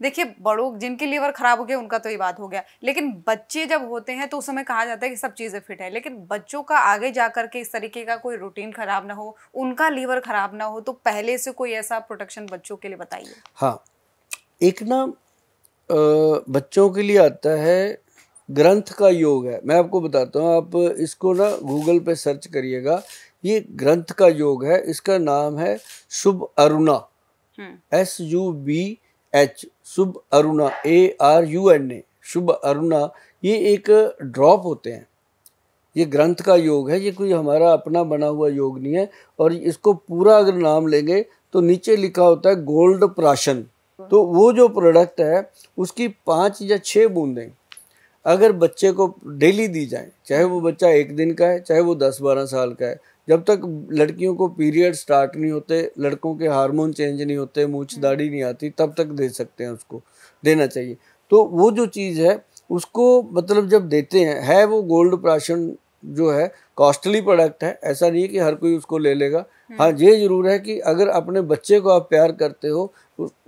देखिए, बड़ों जिनके लीवर खराब हो गया उनका तो ये बात हो गया, लेकिन बच्चे जब होते हैं तो उस समय कहा जाता है कि सब चीजें फिट है, लेकिन बच्चों का आगे जाकर के इस तरीके का कोई रूटीन खराब ना हो, उनका लीवर खराब ना हो, तो पहले से कोई ऐसा प्रोटेक्शन बच्चों के लिए बताइए। हाँ, एक ना बच्चों के लिए आता है ग्रंथ का योग है। मैं आपको बताता हूँ, आप इसको ना गूगल पे सर्च करिएगा। ये ग्रंथ का योग है, इसका नाम है शुभ अरुणा, SUBH, शुभ अरुणा, ARUNA, शुभ अरुणा। ये एक ड्रॉप होते हैं, ये ग्रंथ का योग है, ये कोई हमारा अपना बना हुआ योग नहीं है। और इसको पूरा अगर नाम लेंगे तो नीचे लिखा होता है गोल्ड प्राशन। तो वो जो प्रोडक्ट है उसकी 5 या 6 बूंदें अगर बच्चे को डेली दी जाए, चाहे वो बच्चा 1 दिन का है, चाहे वो 10-12 साल का है, जब तक लड़कियों को पीरियड स्टार्ट नहीं होते, लड़कों के हार्मोन चेंज नहीं होते, मूछ दाढ़ी नहीं आती, तब तक दे सकते हैं, उसको देना चाहिए। तो वो जो चीज़ है उसको मतलब जब देते हैं, है वो गोल्ड प्राशन जो है कॉस्टली प्रोडक्ट है, ऐसा नहीं है कि हर कोई उसको ले लेगा। हाँ, ये जरूर है कि अगर अपने बच्चे को आप प्यार करते हो,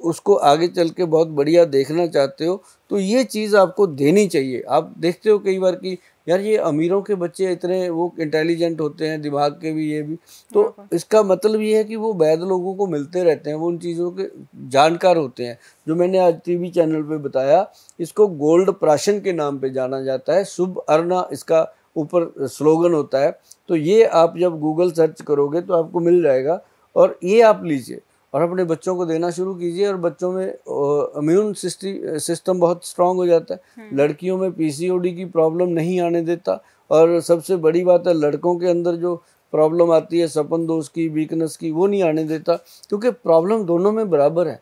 उसको आगे चल के बहुत बढ़िया देखना चाहते हो, तो ये चीज़ आपको देनी चाहिए। आप देखते हो कई बार कि यार ये अमीरों के बच्चे इतने वो इंटेलिजेंट होते हैं, दिमाग के भी, ये भी, तो इसका मतलब ये है कि वो वैध लोगों को मिलते रहते हैं, वो उन चीज़ों के जानकार होते हैं। जो मैंने आज टीवी चैनल पे बताया, इसको गोल्ड प्राशन के नाम पे जाना जाता है, शुभ अरुणा इसका ऊपर स्लोगन होता है। तो ये आप जब गूगल सर्च करोगे तो आपको मिल जाएगा, और ये आप लीजिए और अपने बच्चों को देना शुरू कीजिए, और बच्चों में इम्यून सिस्टम बहुत स्ट्रांग हो जाता है। लड़कियों में PCOD की प्रॉब्लम नहीं आने देता, और सबसे बड़ी बात है लड़कों के अंदर जो प्रॉब्लम आती है सपन दोष की, वीकनेस की, वो नहीं आने देता, क्योंकि प्रॉब्लम दोनों में बराबर है।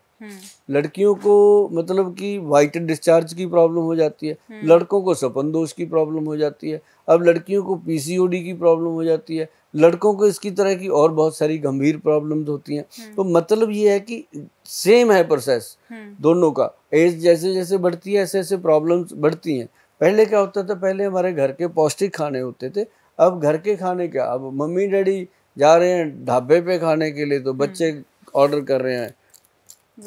लड़कियों को मतलब कि वाइट डिस्चार्ज की प्रॉब्लम हो जाती है, लड़कों को सपन दोष की प्रॉब्लम हो जाती है, अब लड़कियों को PCOD की प्रॉब्लम हो जाती है, लड़कों को इसकी तरह की और बहुत सारी गंभीर प्रॉब्लम्स होती हैं। तो मतलब ये है कि सेम है प्रोसेस दोनों का। एज जैसे जैसे बढ़ती है ऐसे ऐसे प्रॉब्लम्स बढ़ती हैं। पहले क्या होता था, पहले हमारे घर के पौष्टिक खाने होते थे, अब घर के खाने क्या, अब मम्मी डैडी जा रहे हैं ढाबे पे खाने के लिए, तो बच्चे ऑर्डर कर रहे हैं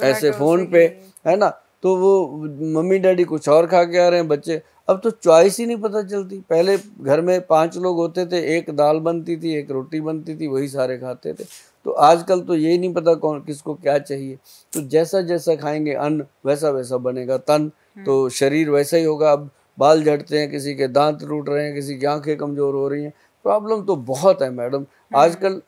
ऐसे फ़ोन पे, है ना। तो वो मम्मी डैडी कुछ और खा के आ रहे हैं, बच्चे, अब तो चॉइस ही नहीं पता चलती। पहले घर में 5 लोग होते थे, एक दाल बनती थी, एक रोटी बनती थी, वही सारे खाते थे। तो आजकल तो यही नहीं पता कौन किसको क्या चाहिए। तो जैसा जैसा खाएंगे अन्न, वैसा वैसा बनेगा तन, तो शरीर वैसा ही होगा। अब बाल झड़ते हैं, किसी के दांत टूट रहे हैं, किसी की आंखें कमज़ोर हो रही हैं। प्रॉब्लम तो बहुत है मैडम। आजकल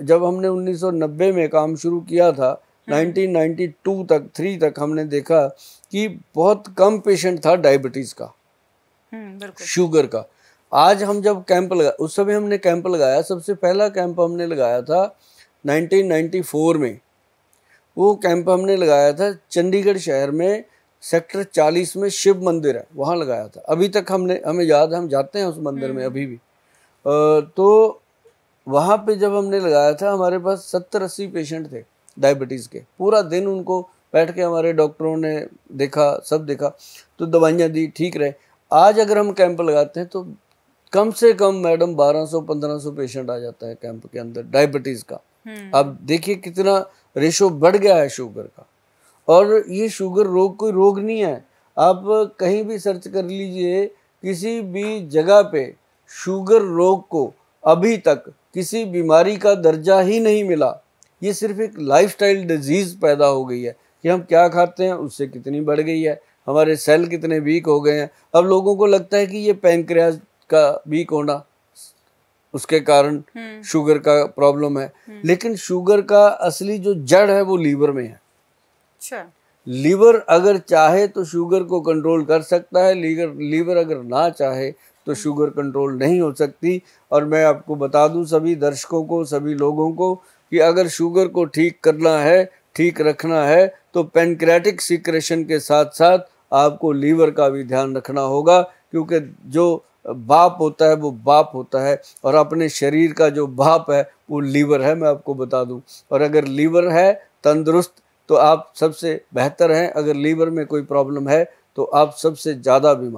जब हमने 1990 में काम शुरू किया था, 1992 तक 3 तक हमने देखा कि बहुत कम पेशेंट था डायबिटीज़ का, शुगर का। आज हम जब कैंप लगा, उस समय हमने कैंप लगाया, सबसे पहला कैंप हमने लगाया था 1994 में। वो कैंप हमने लगाया था चंडीगढ़ शहर में, सेक्टर 40 में शिव मंदिर है, वहाँ लगाया था। अभी तक हमें याद है, हम जाते हैं उस मंदिर में अभी भी। तो वहाँ पे जब हमने लगाया था, हमारे पास 70-80 पेशेंट थे डायबिटीज़ के। पूरा दिन उनको बैठ के हमारे डॉक्टरों ने देखा, सब देखा, तो दवाइयाँ दी, ठीक रहे। आज अगर हम कैंप लगाते हैं तो कम से कम मैडम 1200-1500 पेशेंट आ जाता है कैंप के अंदर डायबिटीज़ का। अब देखिए कितना रेशो बढ़ गया है शुगर का। और ये शुगर रोग कोई रोग नहीं है, आप कहीं भी सर्च कर लीजिए, किसी भी जगह पे शुगर रोग को अभी तक किसी बीमारी का दर्जा ही नहीं मिला। ये सिर्फ एक लाइफस्टाइल डिजीज़ पैदा हो गई है कि हम क्या खाते हैं उससे कितनी बढ़ गई है, हमारे सेल कितने वीक हो गए हैं। अब लोगों को लगता है कि ये पैंक्रियाज का वीक होना, उसके कारण शुगर का प्रॉब्लम है, लेकिन शुगर का असली जो जड़ है वो लीवर में है। अच्छा। लीवर अगर चाहे तो शुगर को कंट्रोल कर सकता है, लीवर अगर ना चाहे तो शुगर कंट्रोल नहीं हो सकती। और मैं आपको बता दूं सभी दर्शकों को, सभी लोगों को, कि अगर शुगर को ठीक करना है, ठीक रखना है, तो पैनक्रियाटिक सिक्रेशन के साथ साथ आपको लीवर का भी ध्यान रखना होगा, क्योंकि जो बाप होता है वो बाप होता है, और अपने शरीर का जो बाप है वो लीवर है, मैं आपको बता दूं। और अगर लीवर है तंदुरुस्त तो आप सबसे बेहतर हैं, अगर लीवर में कोई प्रॉब्लम है तो आप सबसे ज़्यादा बीमार।